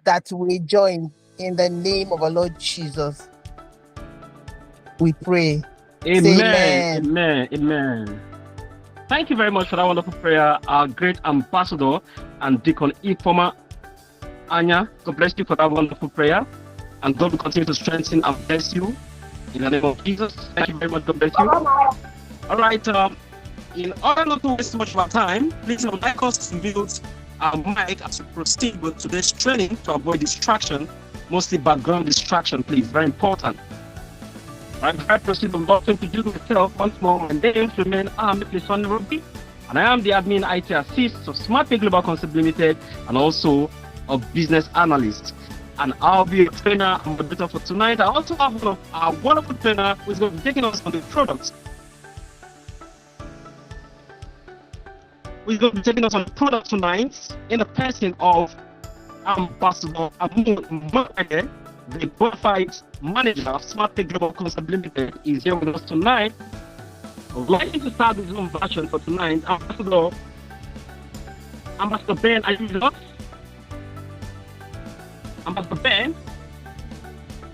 that we join in the name of our Lord Jesus. We pray. Say Amen. amen. Amen. Amen. Thank you very much for that wonderful prayer, our great ambassador and Deacon Ifoma Anya. God bless you for that wonderful prayer. And God will continue to strengthen and bless you in the name of Jesus. Thank you very much. God bless you. All right. In order not to waste much of our time, please like us to mute our mic as we proceed with today's training to avoid distraction, mostly background distraction, please. Very important. Right, before I proceed, I'm about to introduce myself once more. My name remain Amiplisson Ruby, and I am the admin IT assist of Smart Pay Global Concept Limited and also a business analyst. And I'll be a trainer and moderator for tonight. I also have one of our wonderful trainer who's going to be taking us on the products. We're going to be taking us on the product tonight in the person of Ambassador Amun Makade, the qualified manager of Smart Pay Global Concept Limited, is here with us tonight. I would like to start this own version for tonight. Ambassador Ben, are you with us? Ambassador Ben?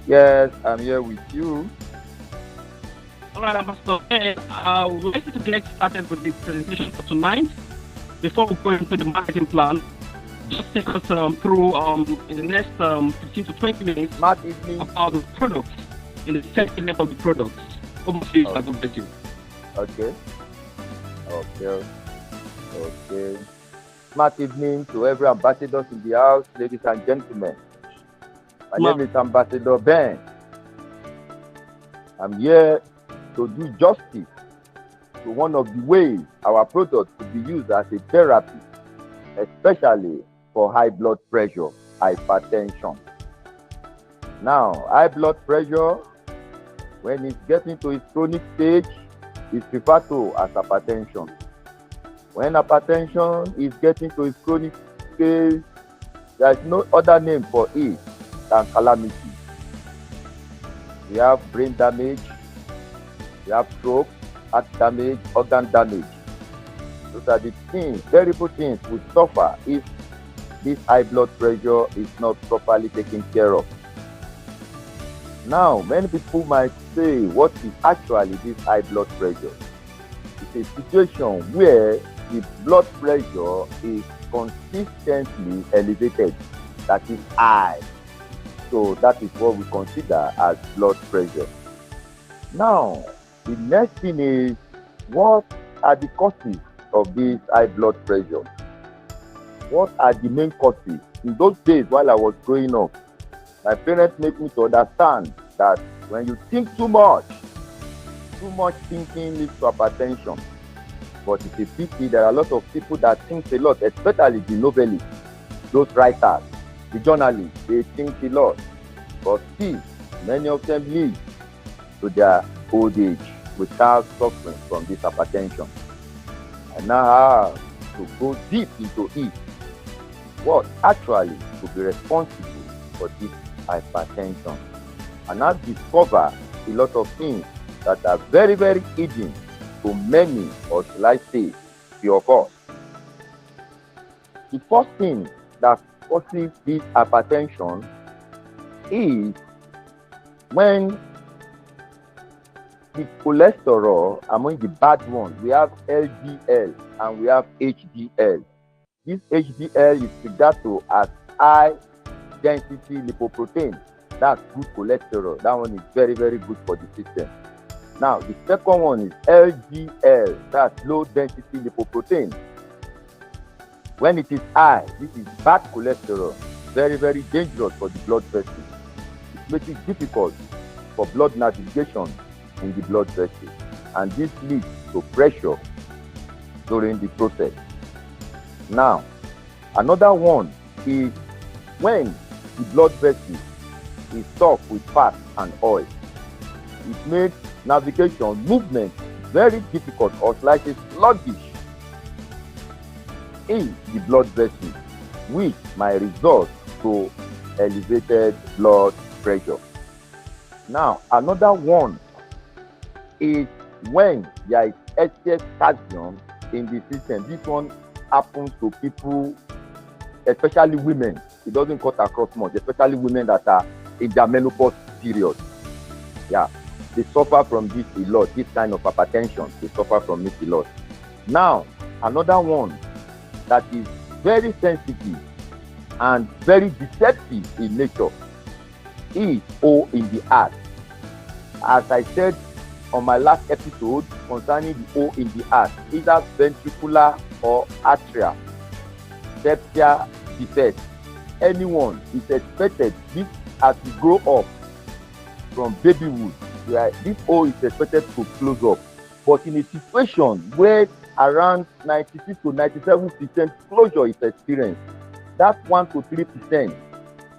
Yes, I'm here with you. All right, Ambassador Ben, I would like you to get started with the presentation for tonight. Before we go into the marketing plan, just take us through in the next 15 to 20 minutes Smart evening. about the products, in the segment of the products. Over to you, God bless you. Okay. Smart evening to every ambassadors in the house, ladies and gentlemen. My name is Ambassador Ben. I'm here to do justice to one of the ways our products could be used as a therapy, especially for high blood pressure, hypertension. Now, high blood pressure, when it's getting to its chronic stage, is referred to as hypertension. When hypertension is getting to its chronic stage, there is no other name for it than calamity. We have brain damage, we have stroke, heart damage, organ damage. Those are the things, terrible things we suffer if this high blood pressure is not properly taken care of. Now, many people might say, what is actually this high blood pressure? It's a situation where the blood pressure is consistently elevated, that is high. So that is what we consider as blood pressure. Now, the next thing is, what are the causes of this high blood pressure? What are the main causes? In those days while I was growing up, my parents made me to understand that when you think too much thinking leads to hypertension. But it's a pity there are a lot of people that think a lot, especially the novelists, those writers, the journalists, they think a lot. But still, many of them live to their old age without suffering from this hypertension. And now I have to go deep into it. What actually could be responsible for this hypertension? And I've discovered a lot of things that are very, very hidden to many, or shall I say, few of us. The first thing that causes this hypertension is when the cholesterol among the bad ones, we have LDL and we have HDL. This HDL is referred to as high density lipoprotein. That's good cholesterol. That one is very, very good for the system. Now, the second one is LDL. That's low density lipoprotein. When it is high, this is bad cholesterol. Very, very dangerous for the blood vessels. It makes it difficult for blood navigation in the blood vessels. And this leads to pressure during the process. Now, another one is when the blood vessel is stuck with fat and oil. It makes navigation, movement very difficult, or slightly sluggish in the blood vessel, which might result to elevated blood pressure. Now, another one is when there is excess calcium in the system. This one happens to people especially women. It doesn't cut across much, especially women that are in their menopause period. Yeah, they suffer from this a lot. This kind of hypertension, they suffer from it a lot. Now, another one that is very sensitive and very deceptive in nature is O in the heart. As I said on my last episode concerning the O in the heart, either ventricular or atrial septal defect, anyone is expected, this as we grow up from babyhood, this O is expected to close up. But in a situation where around 96 to 97% closure is experienced, that 1 to 3%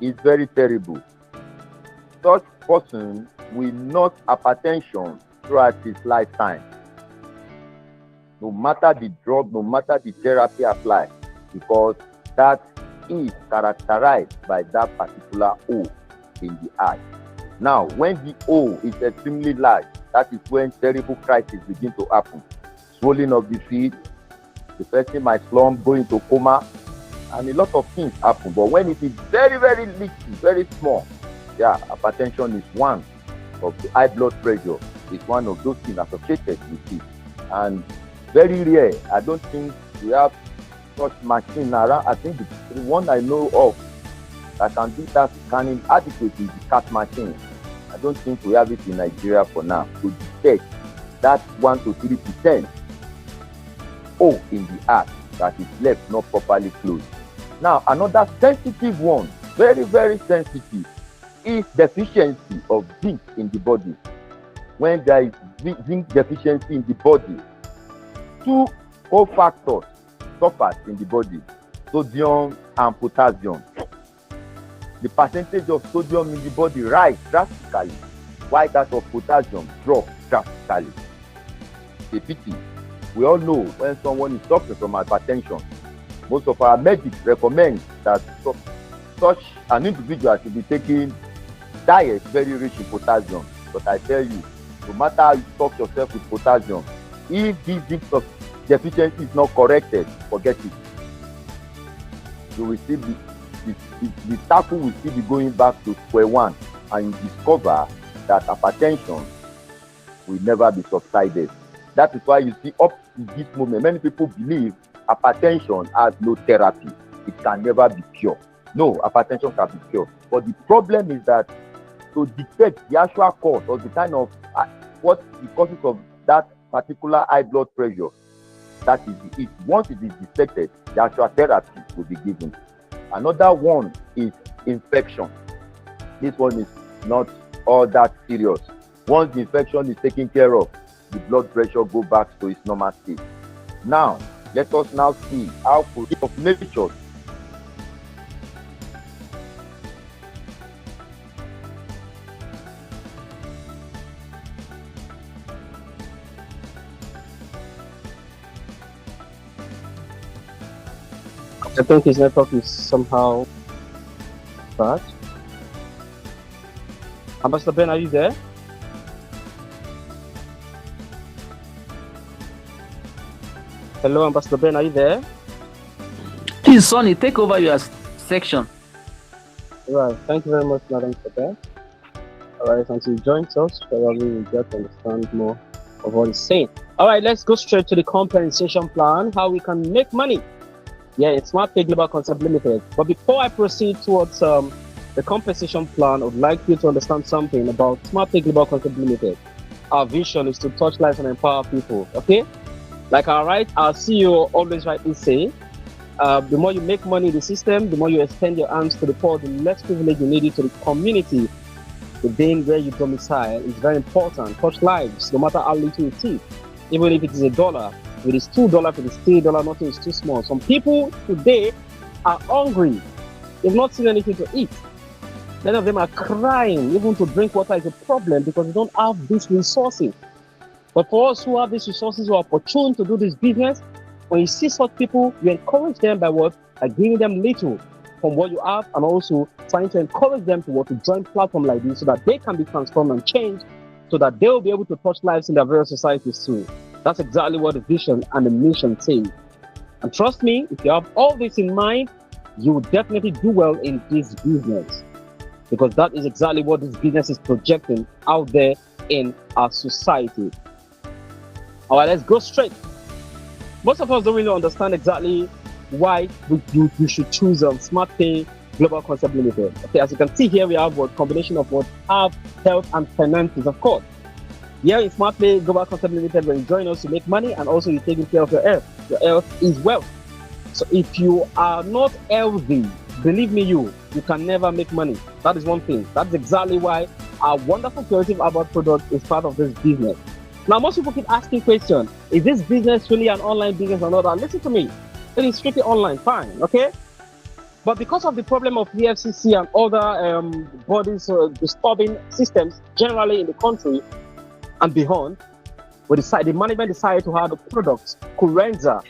is very terrible. Such person will not hypertension throughout his lifetime, no matter the drug, no matter the therapy applied, because that is characterized by that particular O in the eye. Now, when the O is extremely large, that is when terrible crises begin to happen. Swelling of the feet, the person might slump, go into coma, and a lot of things happen. But when it is very, very little, very small, yeah, hypertension is one of the high blood pressure, is one of those things associated with it. And very rare, I don't think we have such machine around. I think the one I know of that can do that scanning adequately is the CAT machine. I don't think we have it in Nigeria for now to detect that 1 to 3% O in the heart that is left not properly closed. Now, another sensitive one, very, very sensitive, is deficiency of zinc in the body. When there is zinc deficiency in the body, two cofactors suffer in the body, sodium and potassium. The percentage of sodium in the body rise drastically, while that of potassium drops drastically. It's a pity. We all know when someone is suffering from hypertension, most of our medics recommend that such an individual should be taking diet very rich in potassium. But I tell you, no matter how you stock yourself with potassium, if this zinc deficiency is not corrected, forget it. You will still be, the cycle will still be going back to square one, and you discover that hypertension will never be subsided. That is why you see up to this moment, many people believe hypertension has no therapy. It can never be cured. No, hypertension can be cured. But the problem is that to detect the actual cause or the kind of what the causes of that particular high blood pressure, that is it. Once it is detected, the actual therapy will be given. Another one is infection. This one is not all that serious. Once the infection is taken care of, the blood pressure go back to its normal state. Now, let us now see how of nature I think his network is somehow bad. Ambassador Ben, are you there? Hello, Ambassador Ben, are you there? Please, Sonny, take over your section. Right, thank you very much, Madam, for that. All right, until he joins us, probably we'll get to understand more of what he's saying. All right, let's go straight to the compensation plan, how we can make money. Yeah, it's Smart Pay Global Concept Limited. But before I proceed towards the compensation plan, I would like you to understand something about Smart Pay Global Concept Limited. Our vision is to touch lives and empower people, okay? Like our CEO always rightly say, the more you make money in the system, the more you extend your arms to the poor, the less privilege you need to the community. Within where you domicile is very important. Touch lives, no matter how little it is. Even if it is $1, if it is $2, if it is $3, nothing is too small. Some people today are hungry. They've not seen anything to eat. Many of them are crying. Even to drink water is a problem because they don't have these resources. But for us who have these resources, who are opportune to do this business, when you see such people, you encourage them by what? By giving them little from what you have, and also trying to encourage them to join platform like this so that they can be transformed and changed, so that they will be able to touch lives in their various societies too. That's exactly what the vision and the mission say. And trust me, if you have all this in mind, you will definitely do well in this business, because that is exactly what this business is projecting out there in our society. All right, let's go straight. Most of us don't really understand exactly why we should choose Smart Pay Global Concept Limited. Okay, as you can see here, we have what combination of what have health and finances, of course. Here in Smart Pay Global Concept Limited, when you join us, you make money and also you're taking care of your health. Your health is wealth. So if you are not healthy, believe me, you can never make money. That is one thing. That's exactly why our wonderful creative herbal product is part of this business. Now, most people keep asking questions: is this business really an online business or not? And listen to me, it is strictly online, fine, okay? But because of the problem of the FCC and other bodies disturbing systems generally in the country and beyond, the management decided to have the product Curenza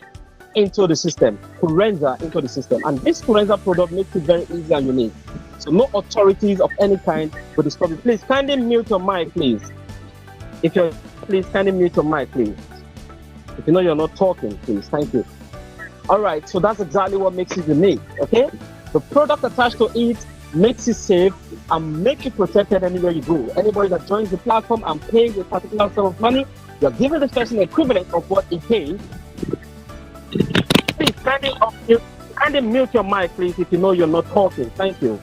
into the system. And this Curenza product makes it very easy and unique. So no authorities of any kind will disturb it. Please kindly mute your mic, please. Please kindly mute your mic, please. If you know you're not talking, please. Thank you. All right, so that's exactly what makes it unique, okay? The product attached to it makes it safe and makes you protected anywhere you go. Anybody that joins the platform and pays a particular sum of money, you're giving this person the equivalent of what he pays. Please kindly mute your mic, please, if you know you're not talking. Thank you.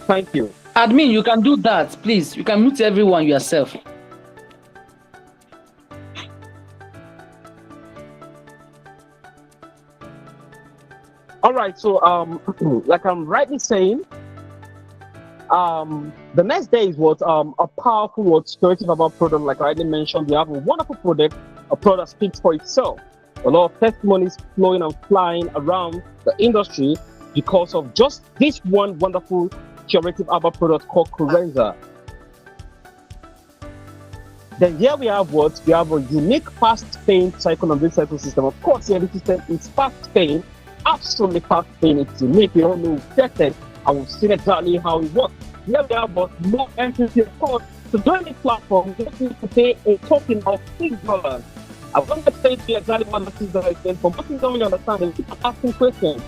Thank you. Admin, you can do that, please. You can mute everyone yourself. All right, so like I'm rightly saying, the next day is what a powerful creative herbal product, like I already mentioned. We have a wonderful product, a product speaks for itself. A lot of testimonies flowing and flying around the industry because of just this one wonderful curative herbal product called Curenza. Then here we have what? We have a unique fast-paying cycle and recycle system. Of course, here the system is fast-paying, absolutely fast-paying. It's unique. We all know we've tested and we've seen exactly how it works. Here we have what? No entry fee, of course. To join this platform, you just need to pay a token of $6. I want to say to you exactly what the $6 is. For most people don't really understand, they keep asking questions,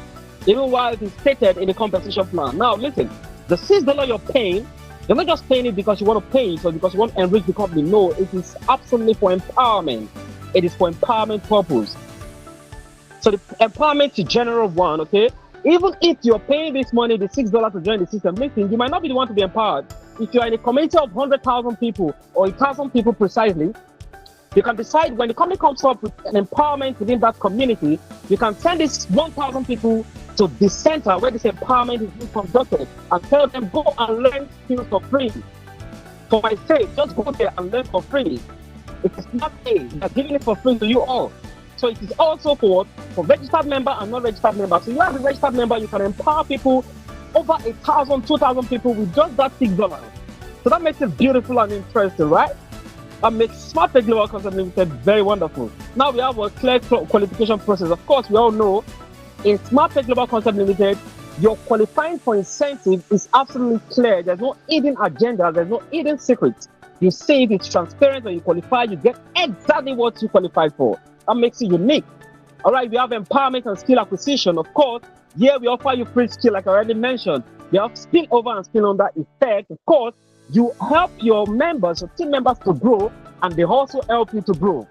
even while it is stated in the compensation plan. Now, listen, the $6 you're paying, you're not just paying it because you want to pay it or because you want to enrich the company. No, it is absolutely for empowerment. It is for empowerment purpose. So the empowerment is general one, okay? Even if you're paying this money, the $6 to join the system, listen, you might not be the one to be empowered. If you're in a community of 100,000 people or 1,000 people precisely, you can decide when the company comes up with an empowerment within that community, you can send these 1,000 people to the center where this empowerment is being conducted and tell them, go and learn skills for free. For my sake, just go there and learn for free. It is not paid. They're giving it for free to you all. So it is also for registered member and non-registered member. So you as a registered member, you can empower people, over 1,000, 2,000 people with just that $6. So that makes it beautiful and interesting, right? That makes Smart Pay Global Concept Limited very wonderful. Now we have a clear qualification process. Of course, we all know in Smart Pay Global Concept Limited, your qualifying for incentive is absolutely clear. There's no hidden agenda. There's no hidden secret. You see it, it's transparent. When you qualify, you get exactly what you qualified for. That makes it unique. All right, we have empowerment and skill acquisition. Of course, here we offer you free skill, like I already mentioned. We have spill over and spill under effect. Of course, you help your members, your team members to grow, and they also help you to grow.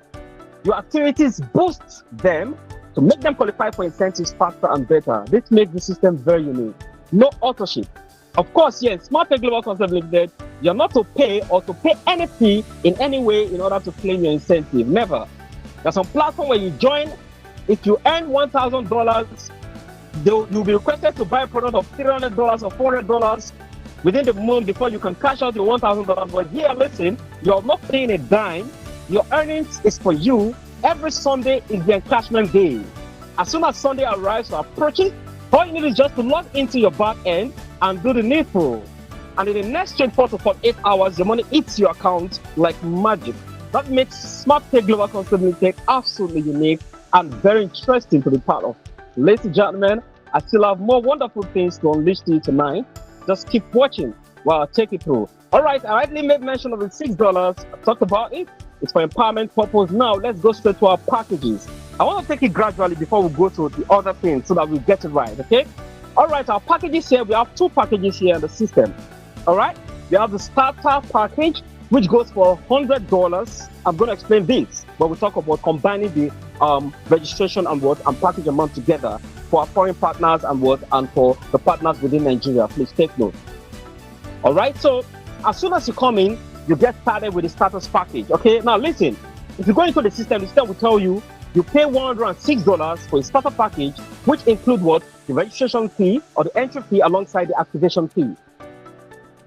Your activities boost them to make them qualify for incentives faster and better. This makes the system very unique. No authorship. Of course, yes, Smart Pay Global Concept Limited, you're not to pay or to pay any fee in any way in order to claim your incentive. Never. There's some platform where you join. If you earn $1,000, you'll be requested to buy a product of $300 or $400 within the month before you can cash out your $1,000. But here, listen, you're not paying a dime. Your earnings is for you. Every Sunday is the encashment day. As soon as Sunday arrives or approaches, all you need is just to log into your back end and do the needful. And in the next 24 to 48 hours, your money hits your account like magic. That makes Smart Pay Global Concept Limited absolutely unique and very interesting to be part of. Ladies and gentlemen, I still have more wonderful things to unleash to you tonight. Just keep watching while I take it through. All right, I already made mention of the $6. I talked about it. It's for empowerment purpose. Now, let's go straight to our packages. I want to take it gradually before we go to the other things so that we get it right, okay? All right, our packages here, we have two packages here in the system. All right, we have the starter package, which goes for $100. I'm going to explain this, but we talk about combining the registration and package amount together for our foreign partners and for the partners within Nigeria. Please take note. All right, so as soon as you come in, you get started with the starters package. Okay, now listen, if you go into the system will tell you you pay $106 for a starter package, which include the registration fee or the entry fee alongside the activation fee.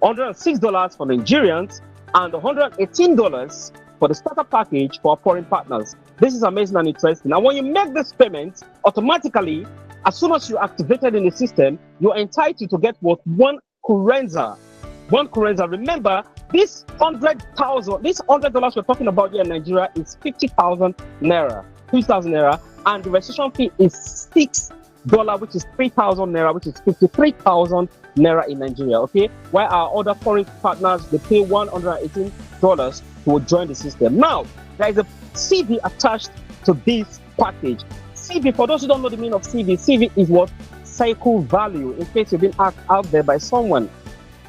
$106 for Nigerians and $118 for the starter package for our foreign partners. This is amazing and interesting. Now, when you make this payment, automatically, as soon as you activated in the system, you're entitled to get one Kurenza. One Kurenza. Remember, this $100 we're talking about here in Nigeria is 50,000 naira, 2,000 naira, and the registration fee is $6, which is 3,000 naira, which is 53,000 naira in Nigeria. Okay, while our other foreign partners they pay $118 to join the system. Now, there is a CV attached to this package. CV, for those who don't know the meaning of CV is cycle value. In case you've been asked out there by someone,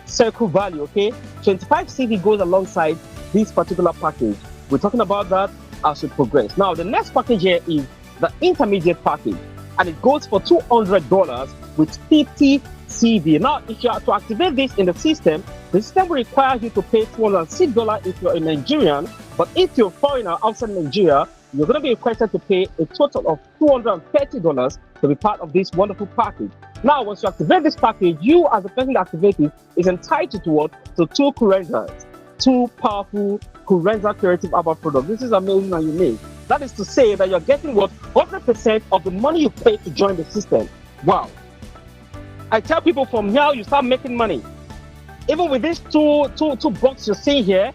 cycle value. Okay, 25 CV goes alongside this particular package. We're talking about that as we progress. Now, the next package here is the intermediate package, and it goes for $200 with 50 CV. Now, if you are to activate this in the system will require you to pay $206 if you're a Nigerian, but if you're a foreigner outside Nigeria, you're going to be requested to pay a total of $230 to be part of this wonderful package. Now, once you activate this package, you as a person that activates it is entitled to two Kurenzas, two powerful Kurenza creative herbal products. This is amazing and unique. That is to say that you're getting 100% of the money you pay to join the system. Wow. I tell people from here, you start making money. Even with these two bucks you see here,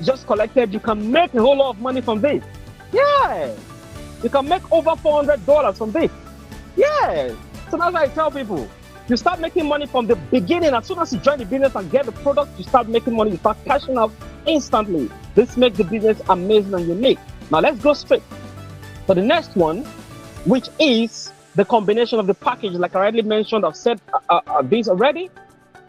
just collected, you can make a whole lot of money from this. Yeah. You can make over $400 from this. Yeah. So that's why I tell people, you start making money from the beginning. As soon as you join the business and get the product, you start making money. You start cashing out instantly. This makes the business amazing and unique. Now let's go straight to the next one, which is the combination of the package. Like I already mentioned, I've said this already.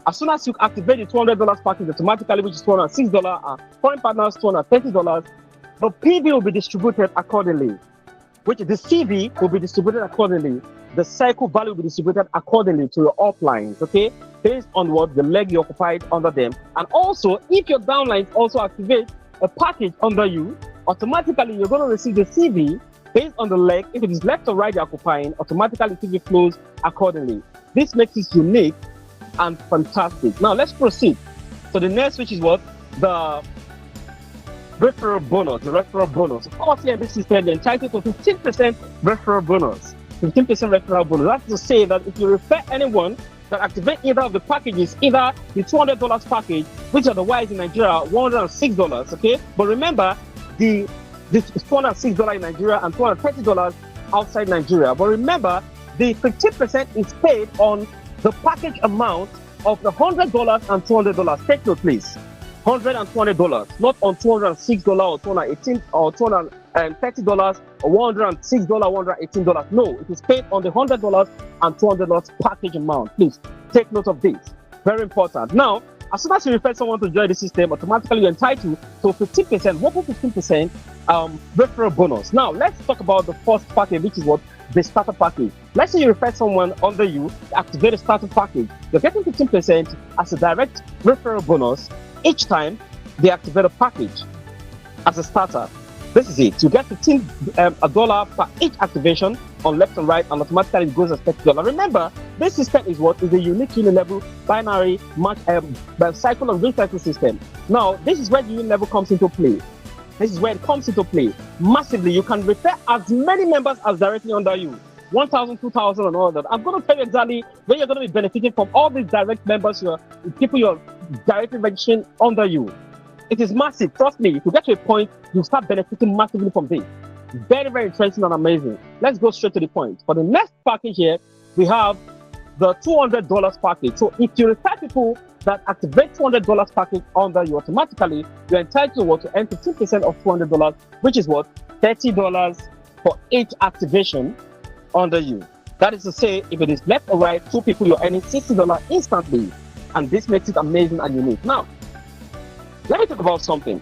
As soon as you activate the $200 package automatically, which is $206, foreign partners $230, the PV will be distributed accordingly, which the CV will be distributed accordingly. The cycle value will be distributed accordingly to your uplines, okay, based on the leg you occupied under them. And also, if your downlines also activate a package under you, automatically you're going to receive the CV based on the leg. If it is left or right you're occupying, automatically CV flows accordingly. This makes it unique and fantastic. Now let's proceed to the next, which is the referral bonus. The referral bonus. Of course, here in this system, you're entitled to 15% referral bonus. 15% referral bonus. That's to say that if you refer anyone that activate either of the packages, either the $200 package, which otherwise in Nigeria $106, okay. But remember, the $206 in Nigeria and $230 outside Nigeria. But remember, the 15% is paid on the package amount of the $100 and $200. Take note, please. $100 and $200, not on $206 or $218 or $230 or $106, $118. No, it is paid on the $100 and $200 package amount. Please take note of this. Very important. Now, as soon as you refer someone to join the system, automatically you're entitled to 15%, 15% referral bonus. Now, let's talk about the first package, which is the starter package. Let's say you refer someone under you to activate a starter package. You're getting 15% as a direct referral bonus each time they activate a package as a starter. This is it. You get $15 per each activation on left and right, and automatically it goes as $30. Remember, this system is a unique unilevel binary match cycle and recycle system. Now, this is where the unilevel comes into play. This is where it comes into play massively. You can refer as many members as directly under you, 1,000, 2,000, and all that. I'm going to tell you exactly where you're going to be benefiting from all these direct members, people you're directly registering under you. It is massive. Trust me, if you get to a point, you start benefiting massively from this. Very, very interesting and amazing. Let's go straight to the point. For the next package here, we have the $200 package. So if you refer people that activate $200 package under you, automatically you're entitled to earn 15% of $200, which is $30 for each activation under you. That is to say, if it is left or right, two people, you're earning $60 instantly. And this makes it amazing and unique. Now, let me talk about something.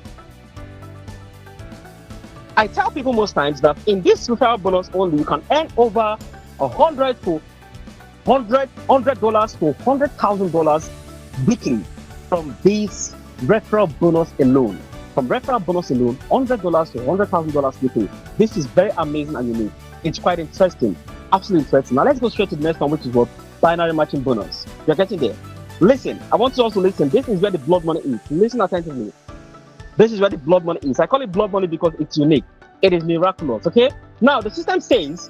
I tell people most times that in this referral bonus only, you can earn over $100 to $100,000 weekly from this referral bonus alone. From referral bonus alone, $100 to $100,000 weekly. This is very amazing and unique. It's quite interesting. Absolutely interesting. Now let's go straight to the next one, which is what? Binary matching bonus. You're getting there. Listen, I want you also to listen. This is where the blood money is. Listen attentively. This is where the blood money is. I call it blood money because it's unique. It is miraculous. Okay. Now the system says,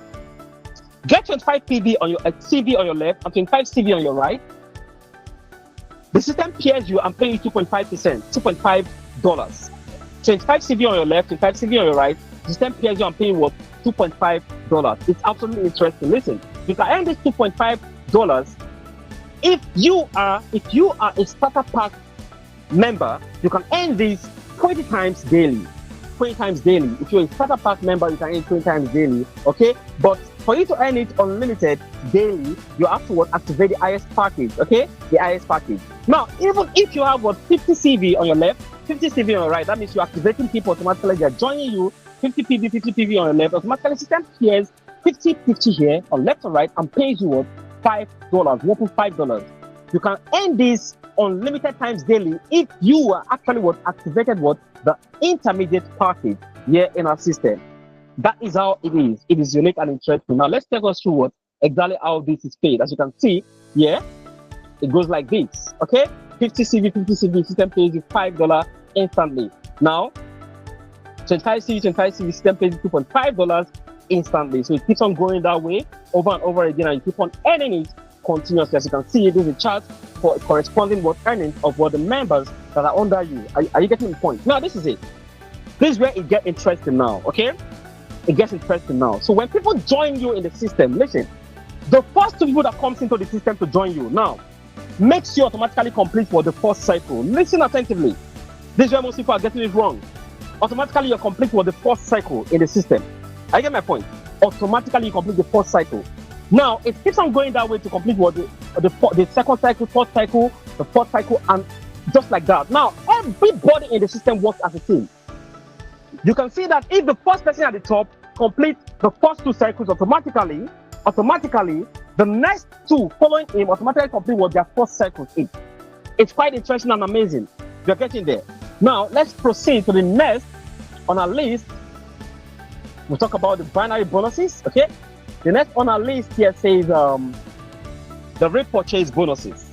get 25 PV on your CV on your left and 25 CV on your right. The system pairs you and pays you 2.5%, $2.5. 25 CV on your left, 25 CV on your right. The system pairs you and paying what? $2.5. It's absolutely interesting. Listen, you can earn this $2.5 if you are a starter pack member. You can earn this 20 times daily. 20 times daily. If you're a starter pack member, you can earn 20 times daily. Okay, but for you to earn it unlimited daily, you have to activate the IS package. Okay, the IS package. Now, even if you have 50 CV on your left, 50 CV on your right, that means you're activating people automatically. They're joining you. 50 PV, 50 PV on your left. Automatically, system pairs 50, 50 here on left or right and pays you $5, $5. You can earn this unlimited times daily if you are actually activated the intermediate package here in our system. That is how it is. It is unique and interesting. Now let's take us through exactly how this is paid. As you can see here, it goes like this. Okay, 50 CV, 50 CV, system pays you $5 instantly. Now 25 CV, 25 CV, system pays you $2.5 instantly. So it keeps on going that way over and over again, and you keep on earning it continuously. As you can see, this is a chart for corresponding earnings of the members that are under you. Are you getting the point? Now this is it. This is where it gets interesting now. Okay, it gets interesting now. So when people join you in the system, listen, the first two people that comes into the system to join you now makes you automatically complete for the first cycle. Listen attentively. This is where most people are getting it wrong. Automatically you're complete for the first cycle in the system. I get my point. Automatically you complete the first cycle. Now it keeps on going that way to complete the second cycle, third cycle, the fourth cycle, and just like that. Now everybody in the system works as a team. You can see that if the first person at the top completes the first two cycles automatically, the next two following him automatically complete their first cycles in. It's quite interesting and amazing. You're getting there. Now let's proceed to the next on our list. We'll talk about the binary bonuses. Okay, the next on our list here says the repurchase bonuses.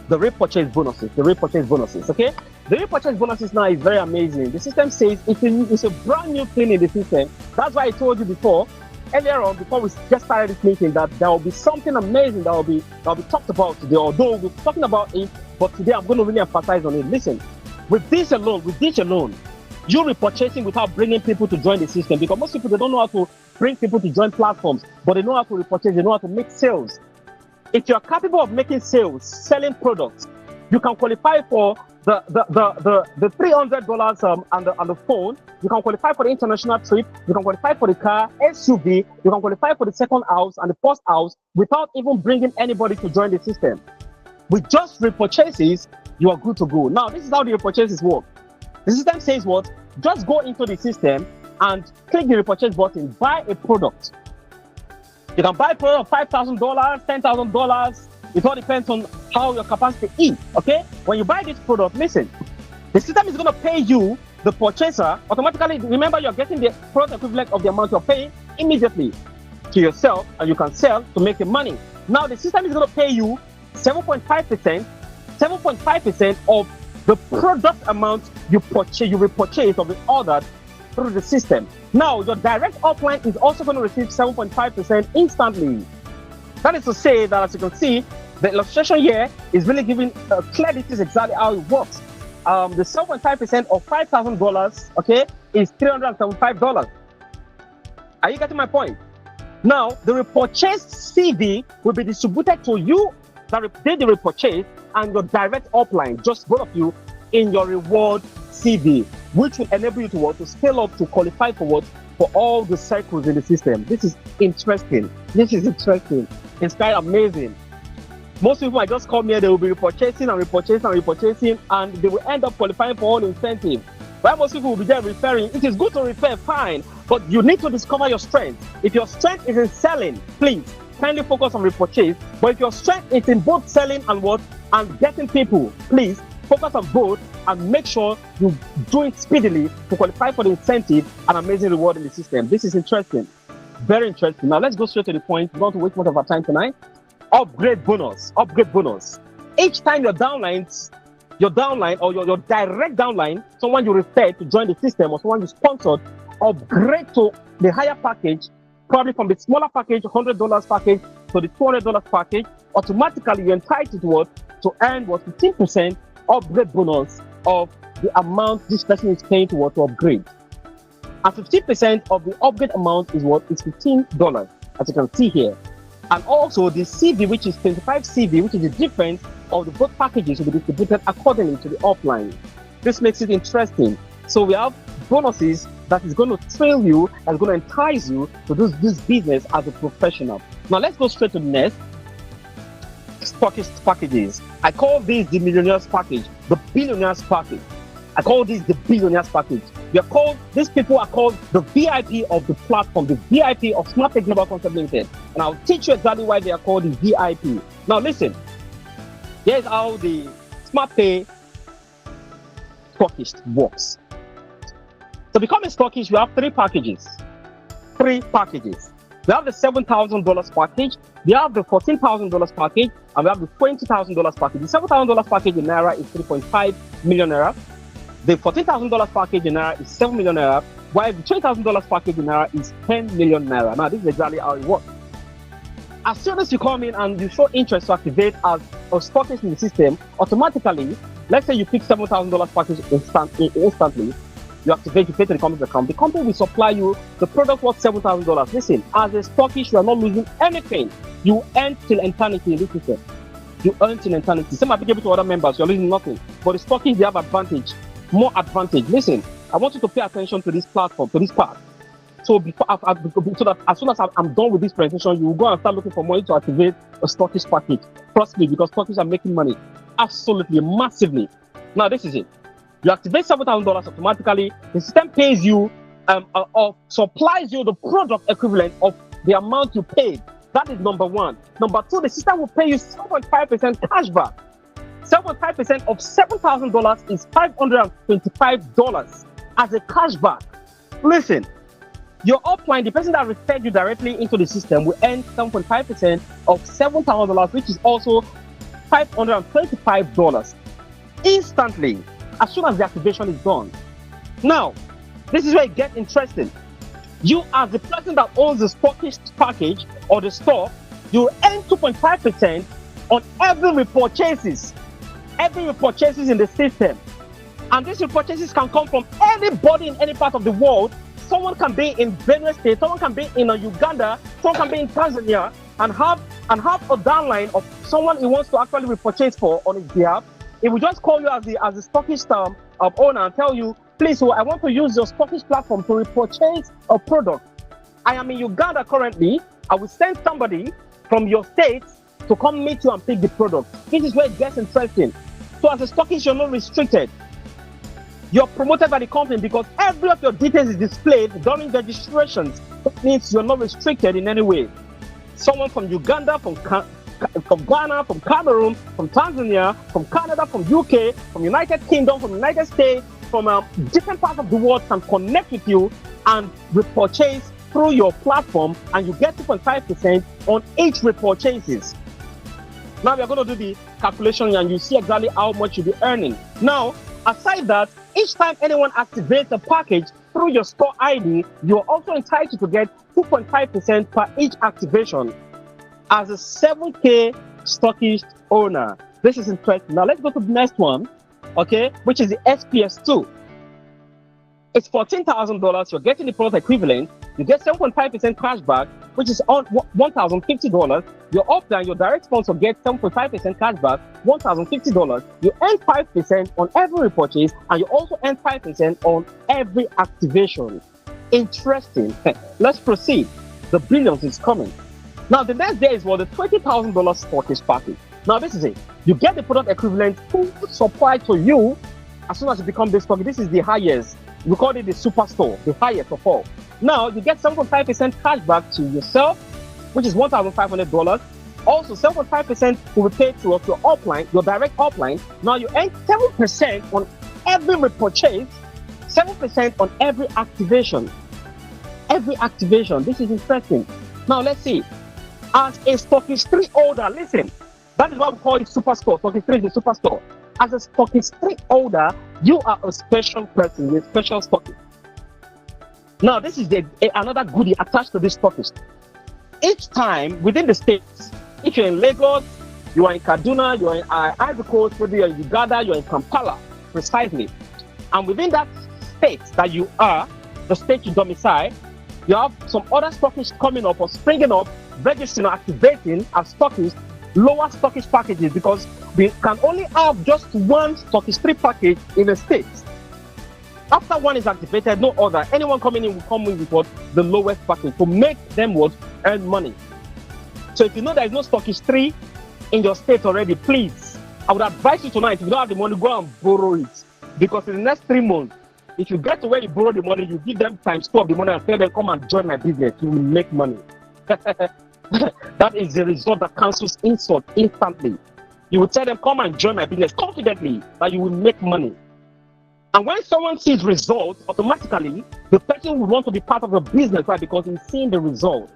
The repurchase bonuses. Okay, the repurchase bonuses now is very amazing. The system says it's a brand new thing in the system. That's why I told you earlier on, before we just started this meeting, that there will be something amazing that will be talked about today. Although we're talking about it, but today I'm going to really emphasize on it. Listen, with this alone, you're repurchasing without bringing people to join the system, because most people, they don't know how to bring people to join platforms, but they know how to repurchase, they know how to make sales. If you're capable of making sales, selling products, you can qualify for the $300 on the phone. You can qualify for the international trip. You can qualify for the car, SUV. You can qualify for the second house and the first house without even bringing anybody to join the system. With just repurchases, you are good to go. Now, this is how the repurchases work. The system says just go into the system and click the repurchase button, buy a product. You can buy a product of $5,000, $10,000. It all depends on how your capacity is. Okay, when you buy this product, listen, the system is going to pay you, the purchaser, automatically. Remember, you're getting the product equivalent of the amount you're paying immediately to yourself, and you can sell to make the money. Now the system is going to pay you 7.5% of the product amount you repurchase of the order through the system. Now your direct upline is also going to receive 7.5% instantly. That is to say that, as you can see, the illustration here is really giving clear details exactly how it works. The 7.5% of $5,000, okay, is $375. Are you getting my point? Now, the repurchased CV will be distributed to you that did the repurchase and your direct upline, just both of you, in your reward CV, which will enable you to scale up to qualify for for all the cycles in the system. This is interesting. This is interesting. It's quite amazing. Most people might just come here, they will be repurchasing and repurchasing and repurchasing, and they will end up qualifying for all incentives. While most people will be there referring, it is good to refer, fine, but you need to discover your strength. If your strength is in selling, please kindly focus on repurchase. But if your strength is in both selling and what and getting people, please focus on both and make sure you do it speedily to qualify for the incentive and amazing reward in the system. This is interesting, very interesting. Now let's go straight to the point. We don't want to waste much of our time tonight. Upgrade bonus. Upgrade bonus. Each time your downline or your direct downline, someone you refer to join the system or someone you sponsored, upgrade to the higher package, probably from the smaller package, $100 package, to the $200 package, automatically you're entitled to earn 15% upgrade bonus of the amount this person is paying to upgrade. And 15% of the upgrade amount is $15, as you can see here. And also the CV, which is 25 CV, which is the difference of the both packages, will be distributed accordingly to the offline. This makes it interesting. So we have bonuses that is going to thrill you, that's going to entice you to do this business as a professional. Now let's go straight to the next. Stockist packages. I call this the millionaires package, the billionaires package. I call this the billionaires package. These people are called the VIP of the platform, the VIP of Smart Tech Global Concept Limited. And I'll teach you exactly why they are called the VIP. Now listen, here's how the Smart Pay stockist works. To become a stockist, we have three packages. We have the $7,000 package, we have the $14,000 package, and we have the $20,000 package. The $7,000 package in Naira is 3.5 million Naira. The $14,000 package in Naira is 7 million Naira, while the $20,000 package in Naira is 10 million Naira. Now, this is exactly how it works. As soon as you come in and you show interest to activate as a stockist in the system, automatically, let's say you pick $7,000 package instantly, you activate, you pay to the company's account. The company will supply you the product worth $7,000. Listen, as a stockist, you are not losing anything. You earn till eternity in this system. You earn till eternity. Some applicable to other members, you're losing nothing. But the stockists, they have advantage, more advantage. Listen, I want you to pay attention to this platform, to this part. So so that as soon as I'm done with this presentation, you will go and start looking for money to activate a stockists package. Trust me, because stockists are making money absolutely massively. Now this is it. You activate $7,000 automatically. The system pays you or supplies you the product equivalent of the amount you paid. That is number one. Number two, the system will pay you 7.5% cashback. 7.5% of $7,000 is $525 as a cashback. Listen, your upline, the person that referred you directly into the system, will earn 7.5% of $7,000, which is also $525 instantly, as soon as the activation is done. Now, this is where it gets interesting. You, as the person that owns the stockist package or the store, you earn 2.5% on every repurchases. Every repurchases in the system. And these repurchases can come from anybody in any part of the world. Someone can be in Benue State, someone can be in Uganda, someone can be in Tanzania, and have a downline of someone he wants to actually repurchase for on his behalf. It will just call you as the stockist owner and tell you, please, I want to use your stockist platform to repurchase a product. I am in Uganda currently. I will send somebody from your state to come meet you and pick the product. This is where it gets interesting. So as a stockist, you're not restricted. You're promoted by the company because every of your details is displayed during registrations. That means you're not restricted in any way. Someone from Uganda, from Ghana, from Cameroon, from Tanzania, from Canada, from UK, from United Kingdom, from United States, from different parts of the world can connect with you and repurchase through your platform, and you get 2.5% on each repurchases. Now we are going to do the calculation and you see exactly how much you'll be earning. Now, aside that, each time anyone activates a package through your store ID, you're also entitled to get 2.5% per each activation as a 7K stockist owner. This is interesting. Now let's go to the next one, okay, which is the SPS2. It's $14,000. You're getting the product equivalent. You get 7.5% cashback, which is on $1,050. Your offline, your direct sponsor gets 7.5% cashback, $1,050. You earn 5% on every repurchase, and you also earn 5% on every activation. Interesting. Let's proceed. The billions is coming. Now, the next day is the $20,000 Scottish package. Now, this is it. You get the product equivalent full supply to you as soon as you become this stock. This is the highest. We call it the superstore, the highest of all. Now, you get 7.5% cash back to yourself, which is $1,500. Also, 7.5% will be paid to your upline, your direct upline. Now, you earn 7% on every repurchase, 7% on every activation. Every activation. This is interesting. Now, let's see. As a Stockist 3 holder, listen, that is what we call it superstore. Stockist 3 is the superstore. As a Stockist 3 holder, you are a special person, a special stockist. Now, this is another goodie attached to this stockist. Each time within the states, if you're in Lagos, you are in Kaduna, you are in Ivory Coast, maybe you're in Uganda, you're in Kampala, precisely. And within that state that you are, the state you domicile, you have some other stockists coming up or springing up, registering or activating as stockists, lower stockist packages, because we can only have just one Stockist 3 package in the States. After one is activated, no other. Anyone coming in will come in with what? The lowest package to make them what? Earn money. So if you know there is no Stockist 3 in your state already, please, I would advise you tonight, if you don't have the money, go and borrow it. Because in the next 3 months, if you get to where you borrow the money, you give them times 2 of the money and tell them, come and join my business, you will make money. That is the result that cancels insult instantly. You will tell them, come and join my business confidently, that you will make money. And when someone sees results, automatically, the person will want to be part of the business, right? Because he's seeing the result.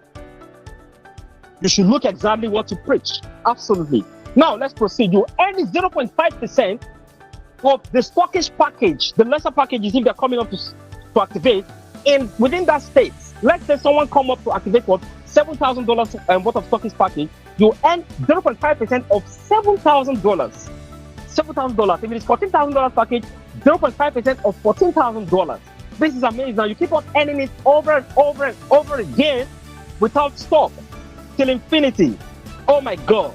You should look exactly what you preach. Absolutely. Now, let's proceed. You earn 0.5% of the stockish package, the lesser packages, if they're coming up to activate, within that state. Let's say someone come up to activate what? $7,000 worth of stockish package. You earn 0.5% of $7,000. $7,000. If it is $14,000 package, 0.5% of $14,000. This is amazing. Now you keep on earning it over and over and over again without stop till infinity. Oh my God.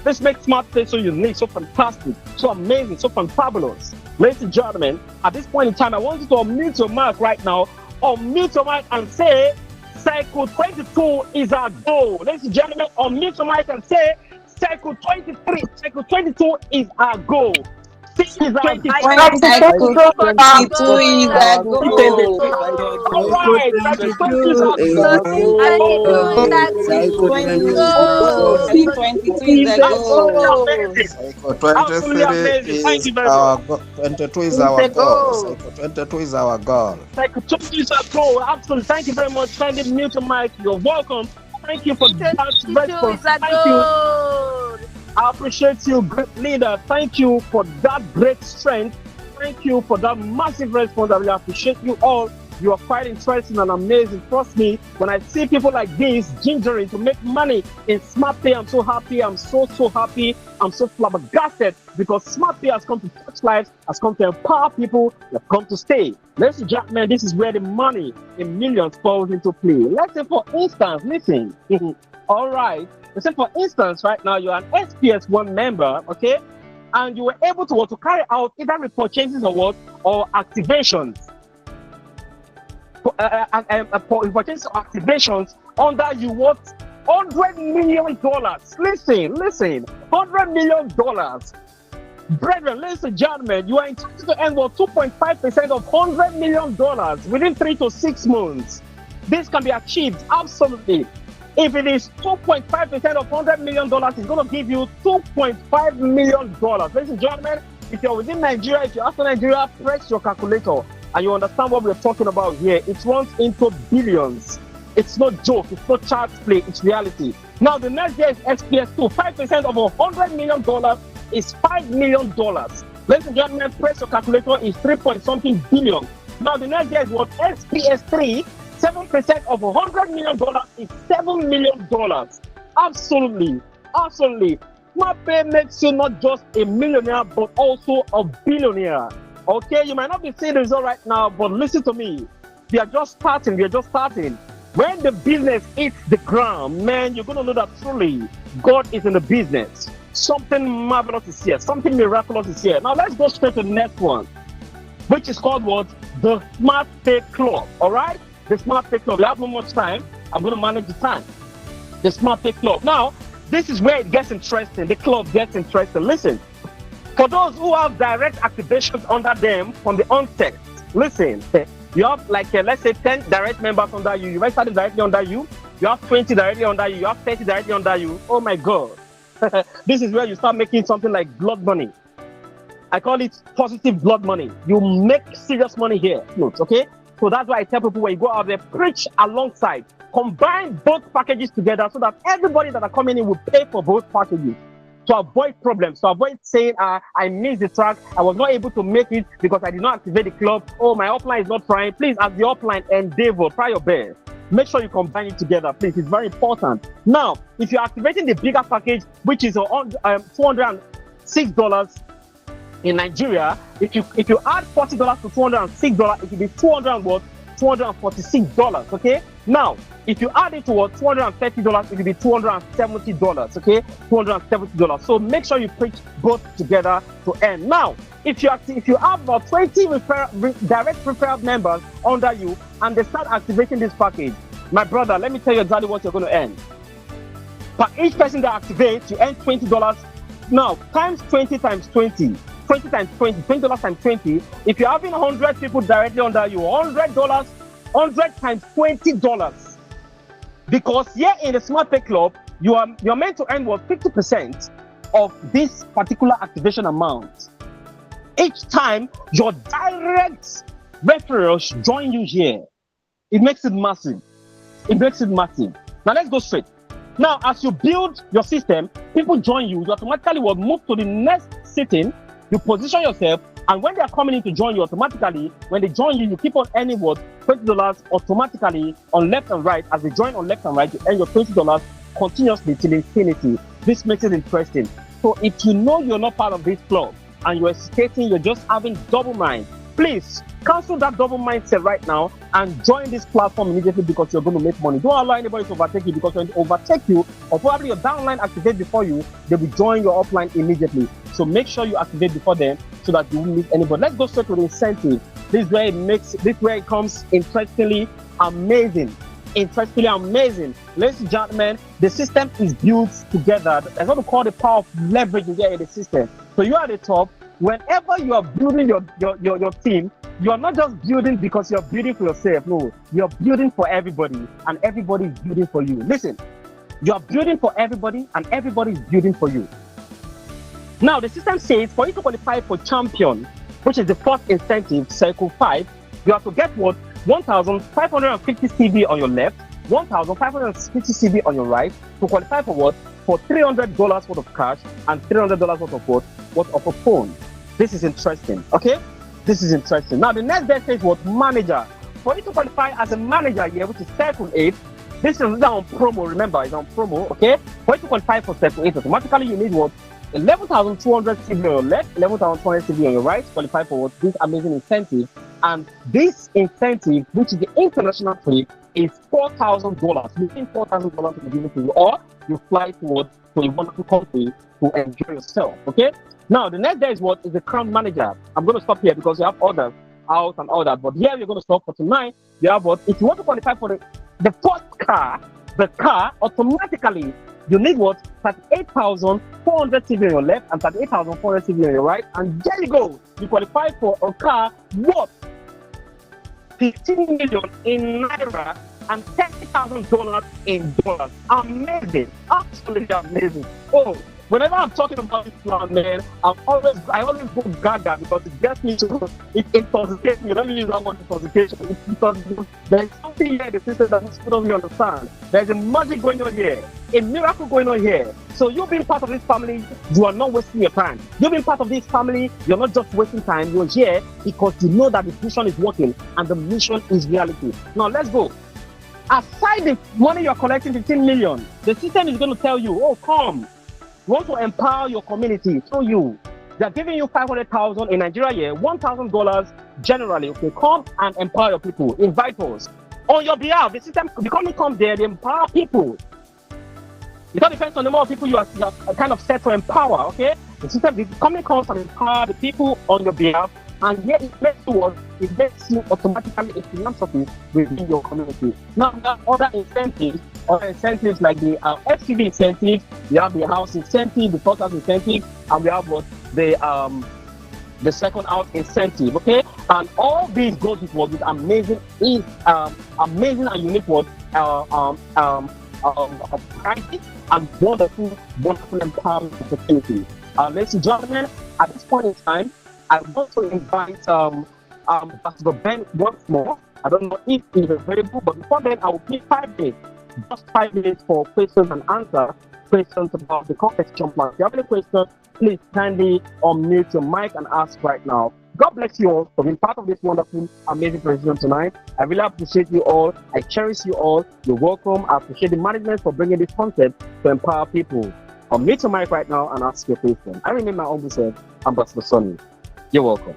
This makes SmartPay so unique, so fantastic, so amazing, so fantabulous. Ladies and gentlemen, at this point in time, I want you to unmute your mic right now. Unmute your mic and say, Cycle 22 is our goal. Ladies and gentlemen, unmute your mic and say, Cycle 23, Cycle 22 is our goal. This is our goal. Cycle 22 is our goal. All right, Cycle 22 is our goal. Cycle 22 is our goal. Cycle 23 is our goal. 22 is our goal. Cycle 22 is our goal. Cycle 22 is our goal. Absolutely. Thank you very much. Send it mute your mic. You're welcome. Thank you for that response. Thank you. I appreciate you, great leader. Thank you for that great strength. Thank you for that massive response. I really appreciate you all. You are quite interesting and amazing. Trust me, when I see people like this gingering to make money in SmartPay, I'm so happy. I'm so happy. I'm so flabbergasted because SmartPay has come to touch lives, has come to empower people, have come to stay. Ladies and gentlemen, this is where the money in millions falls into play. Let's say, for instance, listen. All right. Let's say, for instance, right now, you're an SPS1 member, okay? And you were able to carry out either repurchases or activations. Repurchases or activations under you what? $100 million. Listen, $100 million. Brethren, ladies and gentlemen, you are entitled to earn 2.5% of $100 million within 3 to 6 months. This can be achieved, absolutely. If it is 2.5% of $100 million, it's going to give you $2.5 million. Ladies and gentlemen, if you're within Nigeria, if you're outside Nigeria, press your calculator and you understand what we're talking about here. It runs into billions. It's not joke, it's not child's play, it's reality. Now, the next year is SPS2. 5% of $100 million is $5 million. Ladies and gentlemen, press your calculator is 3-point-something billion. Now, the next year is what? SPS3. 7% of $100 million is $7 million. Absolutely. SmartPay makes you not just a millionaire, but also a billionaire. Okay, you might not be seeing the result right now, but listen to me. We are just starting. When the business hits the ground, man, you're going to know that truly God is in the business. Something marvelous is here. Something miraculous is here. Now, let's go straight to the next one. which is called what? The Smart Pay Club. All right? The Smart Pay Club. We have no much time. I'm going to manage the time. The Smart Pay Club. Now, this is where it gets interesting. The club gets interesting. Listen, for those who have direct activations under them from the onset, listen, you have like, let's say 10 direct members under you. You registered directly under you. You have 20 directly under you. You have 30 directly under you. Oh my God. This is where you start making something like blood money. I call it positive blood money. You make serious money here. Okay? So that's why I tell people when you go out there, preach alongside. Combine both packages together so that everybody that are coming in will pay for both packages. To avoid problems, to avoid saying, I missed the track, I was not able to make it because I did not activate the club. Oh, my upline is not trying. Please, as the upline, endeavor, try your best. Make sure you combine it together, please. It's very important. Now, if you're activating the bigger package, which is $206 in Nigeria, if you add $40 to $206, it will be $246. Okay. Now, if you add it to $230, it will be $270. Okay, $270. So make sure you preach both together to end. Now, if you have about 20 direct referral members under you and they start activating this package, my brother, let me tell you exactly what you're going to earn. For each person that activates, you earn $20. Now, times 20 times 20. 20 times 20, $20 times 20. If you're having 100 people directly under you, $100, 100 times $20. Because here in the Smart Pay Club, you're meant to earn 50% of this particular activation amount. Each time your direct referrals join you here, it makes it massive. It makes it massive. Now let's go straight. Now, as you build your system, people join you, you automatically will move to the next sitting. You position yourself, and when they are coming in to join you automatically, when they join you, you keep on earning $20 automatically on left and right. As they join on left and right, you earn your $20 continuously till infinity. This makes it interesting. So if you know you're not part of this club and you're hesitating, you're just having double mind, please cancel that double mindset right now and join this platform immediately because you're going to make money. Don't allow anybody to overtake you, because when they overtake you, or probably your downline activate before you, they will join your upline immediately. So make sure you activate before them so that you won't miss anybody. Let's go straight to the incentive. This is where it comes interestingly amazing. Interestingly amazing. Ladies and gentlemen, the system is built together. That's what we call the power of leverage here in the system. So you are at the top. Whenever you are building your team, you are not just building because you're building for yourself. No, you're building for everybody, and everybody is building for you. Listen, you are building for everybody, and everybody is building for you. Now, the system says for you to qualify for champion, which is the first incentive, circle 5, you have to get 1,550 CV on your left, 1,550 CV on your right, to qualify for what? For $300 worth of cash and $300 worth of what? Worth of a phone. This is interesting, okay? This is interesting. Now, the next day says what? Manager. For you to qualify as a manager here, which is circle 8, this is on promo, remember, it's on promo, okay? For you to qualify for circle 8, automatically you need what? 11,200 CV on your left, 11,200 CV on your right, qualify for what? This amazing incentive. And this incentive, which is the international trip, is $4,000. You pay $4,000 to be given to you, or you fly to a wonderful country to enjoy yourself, okay? Now, the next day is what? Is the crown manager. I'm going to stop here because you have others out and all that. But here we're going to stop for tonight. You have what? If you want to qualify for the first car, the car, automatically, you need what? 38,400 CV on your left and 38,400 CV on your right. And there you go. You qualify for a car worth 15 million in Naira and $30,000 in dollars. Amazing. Absolutely amazing. Oh, whenever I'm talking about this plan, man, I always go gaga because it gets me to, it intoxicates me. Let me use that word, intoxication. Because there is something here in the system that most people don't really understand. There's a magic going on here, a miracle going on here. So you being part of this family, you are not wasting your time. You being part of this family, you're not just wasting time. You're here because you know that the mission is working and the mission is reality. Now let's go. Aside the money you're collecting, 15 million, the system is going to tell you, oh, come. You want to empower your community through you. They're giving you 500,000 in Nigeria here, $1,000 generally. Okay, come and empower your people. Invite us. On your behalf, the system, the company comes there, they empower people. It all depends on the number of people you are kind of set to empower, okay? The system, the company comes and empower the people on your behalf, and yet it makes you automatically a philanthropist within your community. Now, there are other incentives like the FCB incentive, we have the house incentive, the first house incentive, and we have what the second house incentive. Okay, and all these goes with what is amazing amazing and unique what pricing and wonderful empowerment opportunities. Ladies and gentlemen, at this point in time, I want to invite Pastor Ben once more. I don't know if he's available, but before then, I will give 5 minutes, just 5 minutes for questions and answers. Questions about the competition plan. If you have any questions, please kindly unmute your mic and ask right now. God bless you all for being part of this wonderful, amazing presentation tonight. I really appreciate you all. I cherish you all. You're welcome. I appreciate the management for bringing this concept to empower people. Unmute your mic right now and ask your question. I remain my humble self, Ambassador Sonny. You're welcome.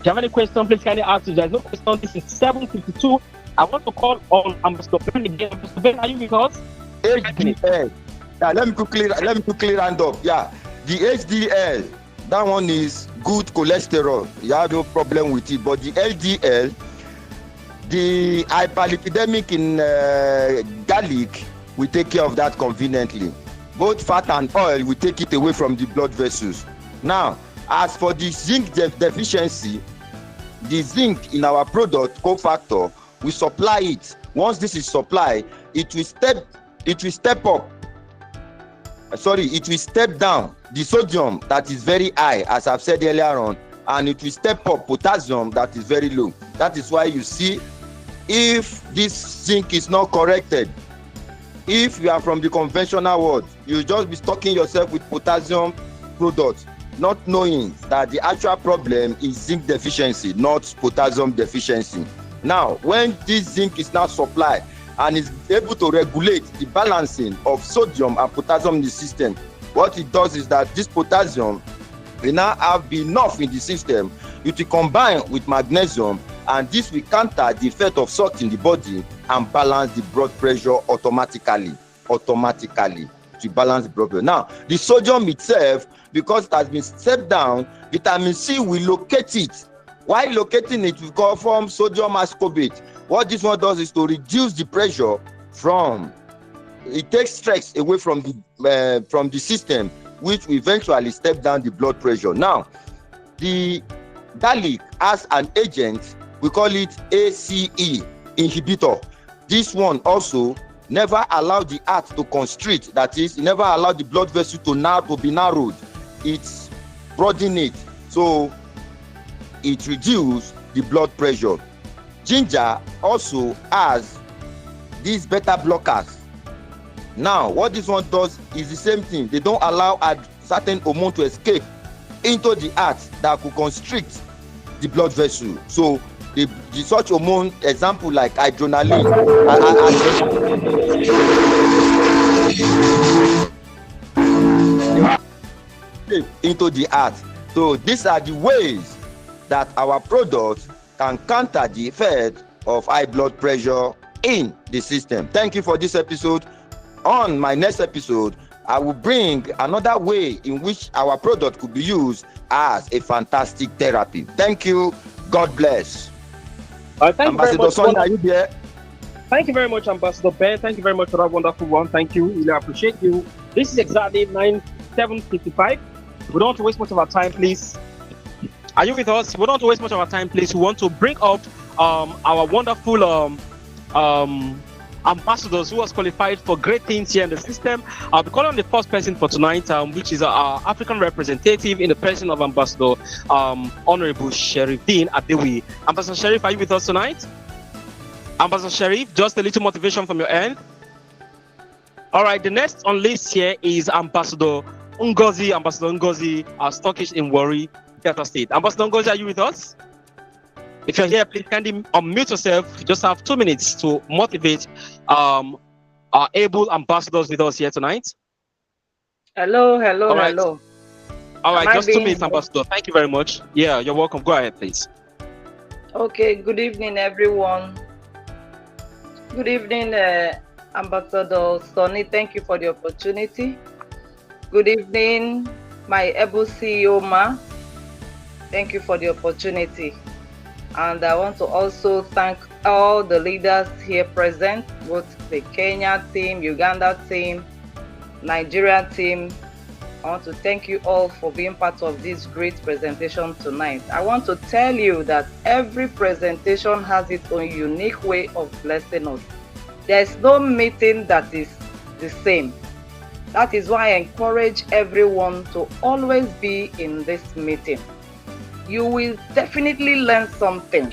If you have any question, please kindly ask. If there's no question, this is 7:52. I want to call on Ambassador Ben again. Ambassador Ben, are you with us? HDL. Yeah, let me quickly round up. Yeah, the HDL, that one is good cholesterol. You have no problem with it. But the LDL, the hyperlipidemic in garlic, we take care of that conveniently. Both fat and oil, we take it away from the blood vessels. Now, as for the zinc deficiency, the zinc in our product cofactor, we supply it. Once this is supplied, it will step down the sodium that is very high, as I've said earlier on, and it will step up potassium that is very low. That is why you see, if this zinc is not corrected, if you are from the conventional world, you just be stocking yourself with potassium products, not knowing that the actual problem is zinc deficiency, not potassium deficiency. Now, when this zinc is now supplied and is able to regulate the balancing of sodium and potassium in the system, what it does is that this potassium will now have enough in the system. It will combine with magnesium, and this will counter the effect of salt in the body and balance the blood pressure automatically to balance the blood pressure. Now, the sodium itself, because it has been stepped down, vitamin C will locate it. While locating it, we call from sodium ascorbate. What this one does is to reduce the pressure it takes stress away from the system, which will eventually step down the blood pressure. Now, the garlic as an agent, we call it ACE inhibitor. This one also never allow the heart to constrict, that is, it never allow the blood vessel to be narrowed. It's broaden it, so it reduces the blood pressure. Ginger also has these beta blockers. Now, what this one does is the same thing. They don't allow a certain hormone to escape into the heart that could constrict the blood vessel. So, the such hormone, example like adrenaline, into the heart. So, these are the ways that our products can counter the effect of high blood pressure in the system. Thank you for this episode. On my next episode, I will bring another way in which our product could be used as a fantastic therapy. Thank you. God bless. Ambassador Sonny, are you there? Thank you very much, Ambassador Ben. Thank you very much for that wonderful one. Thank you. Really appreciate you. This is exactly 7:55. We don't want to waste much of our time, please. Are you with us? We don't want to waste much of our time, please. We want to bring up our wonderful ambassadors who was qualified for great things here in the system. I'll be calling on the first person for tonight, which is our African representative in the person of Ambassador Honorable Sheriff Dean Adewi. Ambassador Sheriff, are you with us tonight? Ambassador Sheriff, just a little motivation from your end. All right, the next on list here is Ambassador Ngozi. Ambassador Ngozi, our stockist in Warri, Delta State. Ambassador Ngozi, are you with us? If you're here, please kindly unmute yourself. You just have 2 minutes to motivate our able ambassadors with us here tonight. Hello. All right, just 2 minutes, Ambassador. Thank you very much. Yeah, you're welcome. Go ahead, please. Okay, good evening, everyone. Good evening, Ambassador Sonny. Thank you for the opportunity. Good evening, my able CEO, Ma. Thank you for the opportunity. And I want to also thank all the leaders here present, both the Kenya team, Uganda team, Nigeria team. I want to thank you all for being part of this great presentation tonight. I want to tell you that every presentation has its own unique way of blessing us. There is no meeting that is the same. That is why I encourage everyone to always be in this meeting. You will definitely learn something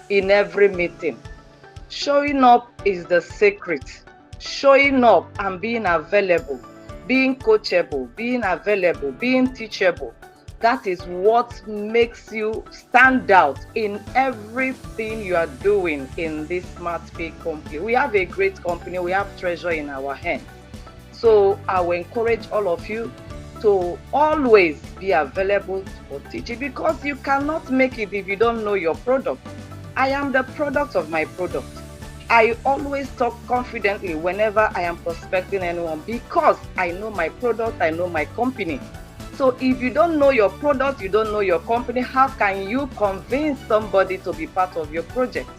in every meeting. Showing up is the secret. Showing up and being available, being coachable, being available, being teachable. That is what makes you stand out in everything you are doing in this Smart Pay company. We have a great company. We have treasure in our hands. So I will encourage all of you to always be available for teaching, because you cannot make it if you don't know your product. I am the product of my product. I always talk confidently whenever I am prospecting anyone, because I know my product, I know my company. So if you don't know your product, you don't know your company, how can you convince somebody to be part of your project?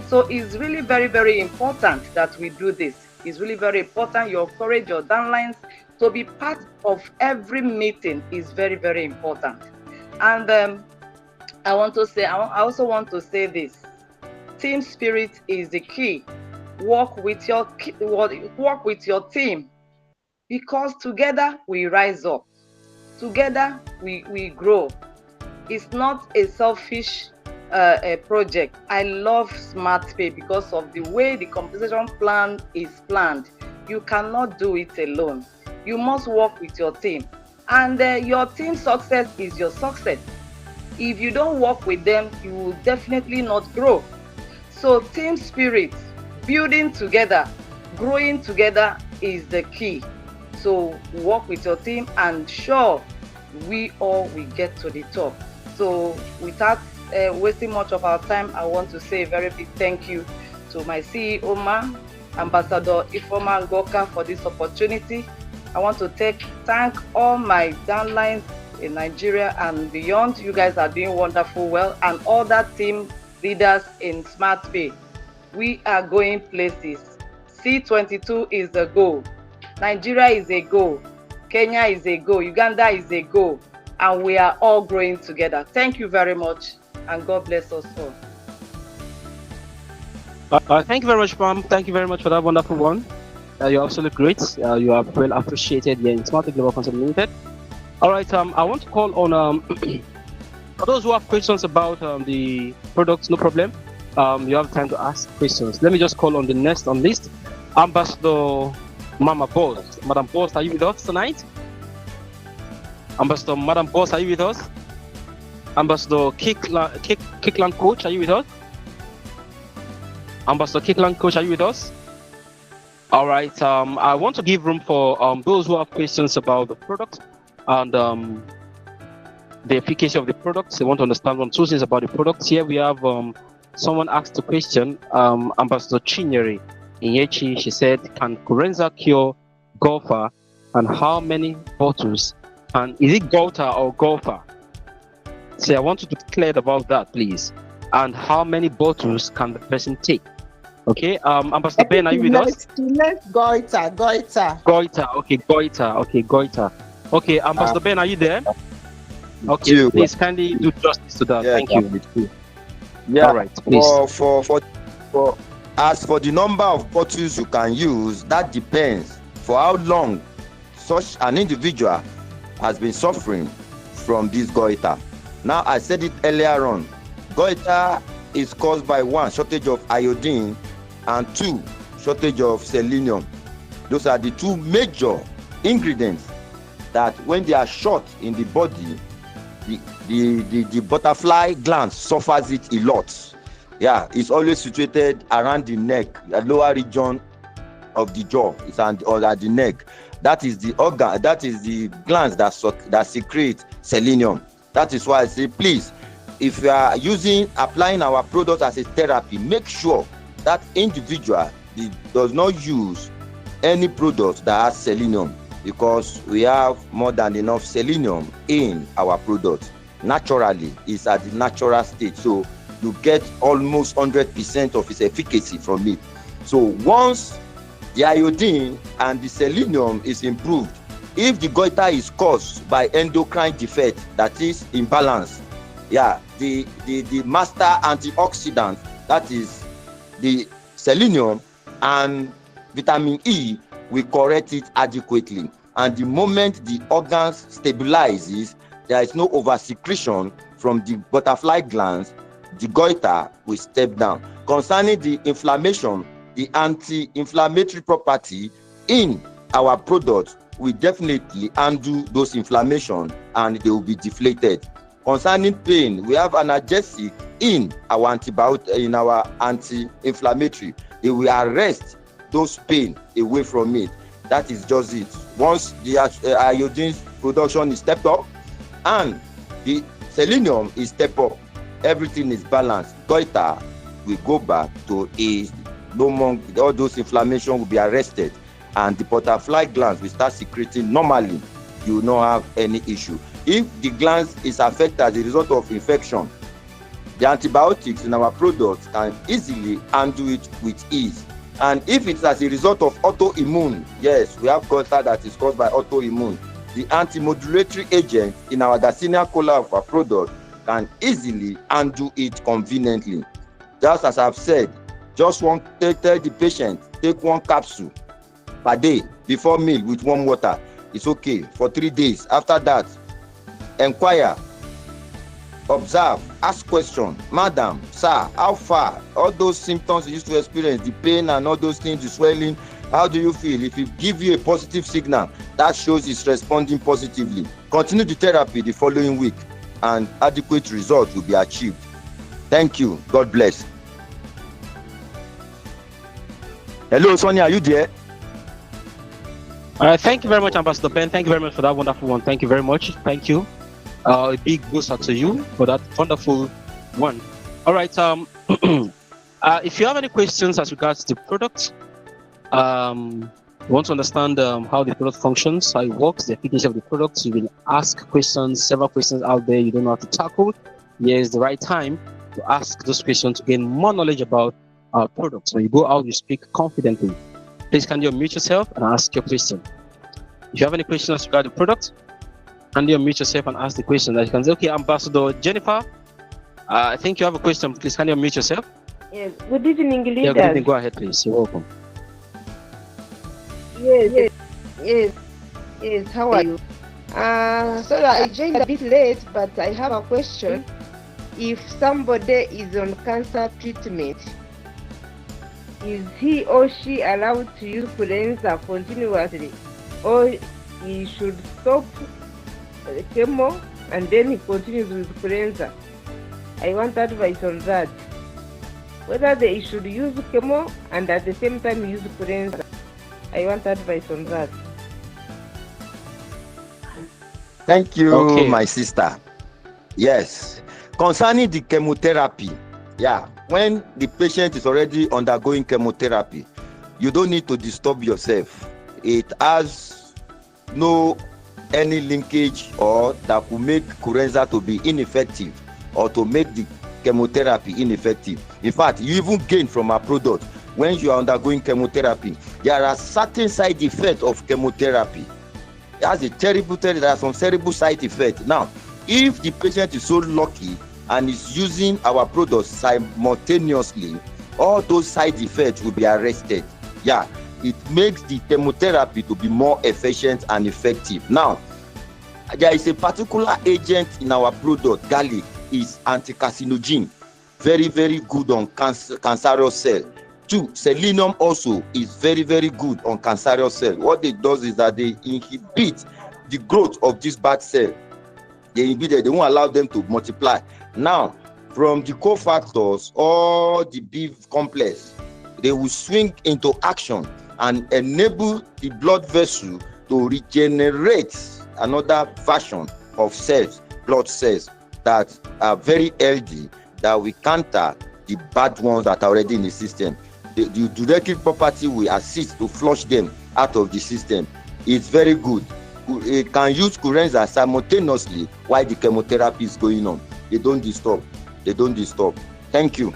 So it's really very, very important that we do this. It's really very important you encourage your downlines to be part of every meeting. Is very, very important. And I also want to say this. Team spirit is the key. Work with your team, because together we rise up. Together we grow. It's not a selfish project. I love Smart Pay because of the way the compensation plan is planned. You cannot do it alone. You must work with your team, and your team success is your success. If you don't work with them, you will definitely not grow. So team spirit, building together, growing together is the key. So work with your team, and sure, we all will get to the top. So without wasting much of our time, I want to say a very big thank you to my CEO, Ambassador Ifeoma Ngoka, for this opportunity. I want to thank all my downlines in Nigeria and beyond. You guys are doing wonderful well, and all that team leaders in Smart Pay. We are going places. C22 is the goal. Nigeria is a goal. Kenya is a goal. Uganda is a goal. And we are all growing together. Thank you very much, and God bless us all. Thank you very much, Pam. Thank you very much for that wonderful one. You're absolutely great. You are well appreciated here in Smart Pay Global Concept Limited. All right, I want to call on for those who have questions about the products. No problem. You have time to ask questions. Let me just call on the next on list, Ambassador Mama Boss. Madam Boss, are you with us tonight? Ambassador Madam Boss, are you with us? Ambassador Kickland Coach, are you with us? Ambassador Kickland Coach, are you with us? All right. I want to give room for those who have questions about the product and the efficacy of the products. They want to understand one, two things about the products. Here we have someone asked a question, Ambassador Chinyere Inyechi. She said, can Corenza cure golfer, and how many bottles? And is it Golta or golfer? So I want you to clear about that, please. And how many bottles can the person take? Okay, Ambassador Ben, are you with us? Goita. Okay, Goita. Okay, Ambassador Ben, are you there? Okay, please kindly do justice to that. Yeah, thank you. Yeah. All right, please. For as for the number of bottles you can use, that depends for how long such an individual has been suffering from this goiter. Now, I said it earlier on, goiter is caused by 1, shortage of iodine, and 2, shortage of selenium. Those are the 2 major ingredients that when they are short in the body, the butterfly gland suffers it a lot. Yeah, it's always situated around the neck, the lower region of the jaw, or at the neck. That is the organ, that is the glands that secrete selenium. That is why I say, please, if you are applying our product as a therapy, make sure that individual does not use any product that has selenium. because we have more than enough selenium in our product. Naturally, it's at the natural state, so you get almost 100% of its efficacy from it. So once the iodine and the selenium is improved, if the goiter is caused by endocrine defect, that is imbalance, the master antioxidant, that is the selenium and vitamin E, will correct it adequately. And the moment the organs stabilizes, there is no oversecretion from the butterfly glands, the goiter will step down. Concerning the inflammation, the anti-inflammatory property in our product will definitely undo those inflammation and they will be deflated. Concerning pain, we have analgesic in our in our anti-inflammatory. They will arrest those pain away from it. That is just it. Once the iodine production is stepped up and the selenium is stepped up, everything is balanced. Goiter will go back to a no more, all those inflammation will be arrested and the butterfly glands will start secreting normally. You will not have any issue. If the glands is affected as a result of infection, the antibiotics in our products can easily undo it with ease. And if it's as a result of autoimmune, yes, we have goiter that is caused by autoimmune, the anti-modulatory agent in our Garcinia cola of our product can easily undo it conveniently. Just as I've said, just tell the patient, take 1 capsule per day before meal with warm water. It's okay for 3 days. After that, inquire, observe, ask questions. Madam, sir, how far? All those symptoms you used to experience, the pain and all those things, the swelling, how do you feel? If it give you a positive signal, that shows it's responding positively. Continue the therapy the following week and adequate results will be achieved. Thank you. God bless. Hello, Sonia, are you there? Thank you very much, Ambassador Ben. Thank you very much for that wonderful one. Thank you very much. Thank you. A big boost out to you for that wonderful one. All right. If you have any questions as regards to the product, you want to understand how the product functions, how it works, the efficacy of the product, you will ask questions, several questions out there you don't know how to tackle. Here is the right time to ask those questions to gain more knowledge about our products. When you go out, you speak confidently. Please kindly unmute yourself and ask your question. If you have any questions regarding the product, kindly unmute yourself and ask the question. That you can say, okay, Ambassador Jennifer, I think you have a question. Please kindly unmute yourself. Yes. Good evening, leaders. Yeah, good evening. Go ahead, please. You're welcome. Yes. How are you? Sorry, I joined a bit late, but I have a question. If somebody is on cancer treatment, is he or she allowed to use cleanser continuously, or he should stop chemo and then he continues with cleanser? I want advice on that. Whether they should use chemo and at the same time use cleanser. I want advice on that. Thank you, my sister. Yes. Concerning the chemotherapy, when the patient is already undergoing chemotherapy, you don't need to disturb yourself. It has no any linkage or that will make cleanser to be ineffective or to make the chemotherapy ineffective. In fact, you even gain from our product when you are undergoing chemotherapy. There are certain side effects of chemotherapy. It has there are some terrible side effects. Now, if the patient is so lucky and is using our products simultaneously, all those side effects will be arrested. It makes the chemotherapy to be more efficient and effective. Now, there is a particular agent in our product, garlic, is anti-carcinogen, very, very good on cancerous cell. 2, selenium also is very, very good on cancerous cell. What it does is that they inhibit the growth of this bad cell. They won't allow them to multiply. Now, from the cofactors or the B complex, they will swing into action and enable the blood vessel to regenerate another version of cells, blood cells that are very healthy, that will counter the bad ones that are already in the system. The directed property will assist to flush them out of the system. It's very good. It can use Curenza simultaneously while the chemotherapy is going on. They don't disturb. Thank you.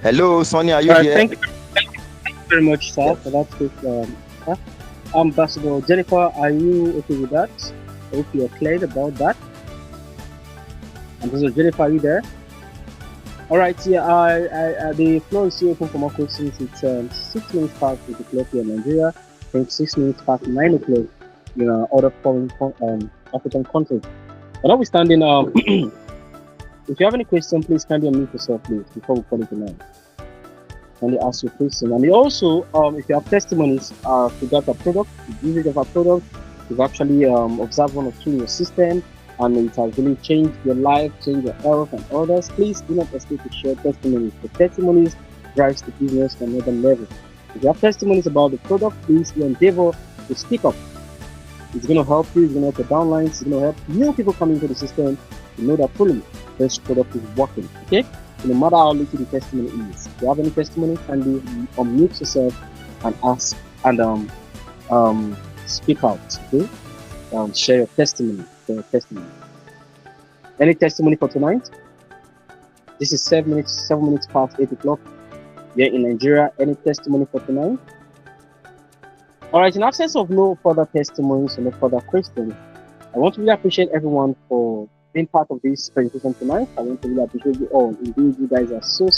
Hello, Sonia, are you there? Thank you very much, sir, Yes. for that quick. Ambassador Jennifer, are you okay with that? I hope you're clear about that. Ambassador Jennifer, are you there? All right, yeah, the floor is still open for more questions. It's 6 minutes past 8 o'clock here in Nigeria. I think 6 minutes past 9 o'clock in other foreign African countries. But notwithstanding, if you have any question, please kindly unmute yourself, please, before we call it a night. Kindly ask your question. And also, if you have testimonies regarding a product, the usage of a product, you've actually observed one or two in your system, and it has really changed your life, changed your health and others, please do not hesitate to share testimonies. The testimonies drives the business to another level. If you have testimonies about the product, please endeavor to speak up. It's going to help you, it's going to help the downlines, it's going to help new people coming into the system to know that truly this product is working. Okay? So no matter how little the testimony is, if you have any testimony, kindly unmute yourself and ask and speak out. Okay? Share your testimony. Any testimony for tonight? This is 7 minutes past 8 o'clock here in Nigeria. Any testimony for tonight? All right, in absence of no further testimonies and no further questions, I want to really appreciate everyone for being part of this presentation tonight. I want to really appreciate you all. Indeed, you guys are so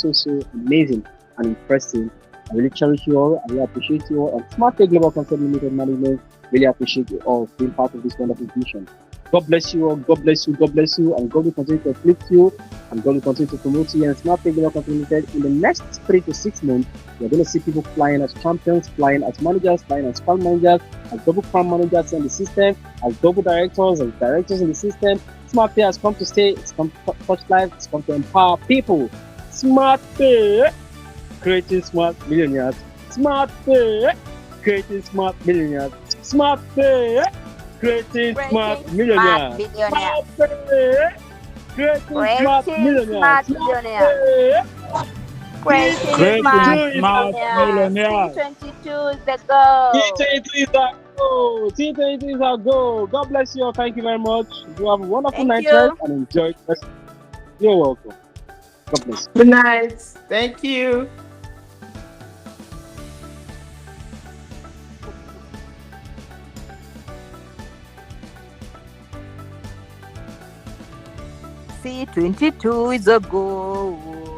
amazing and impressive. I really cherish you all. I really appreciate you all. And Smart Tech Global Concept Limited Management really appreciate you all being part of this wonderful vision. God bless you all. God bless you. God bless you. And God will continue to uplift you. And God will continue to promote you. And Smart Tech Global Concept Limited, in the next 3 to 6 months, you're going to see people flying as champions, flying as managers, flying as farm managers, as double farm managers in the system, as double directors, as directors in the system. Smart Pay has come to stay. It's come to touch life. It's come to empower people. Smart Pay, creating smart millionaires. Smart Pay, creating smart millionaires. Smart Pay, creating smart millionaires. Smart Pay, creating smart millionaires. Creating smart millionaires. T22 is the goal. T22 is the goal. T22 is our goal. God bless you all. Thank you very much. You have a wonderful night rest and enjoy the rest. You're welcome. God bless. Good night. Thank you. C22 is a goal.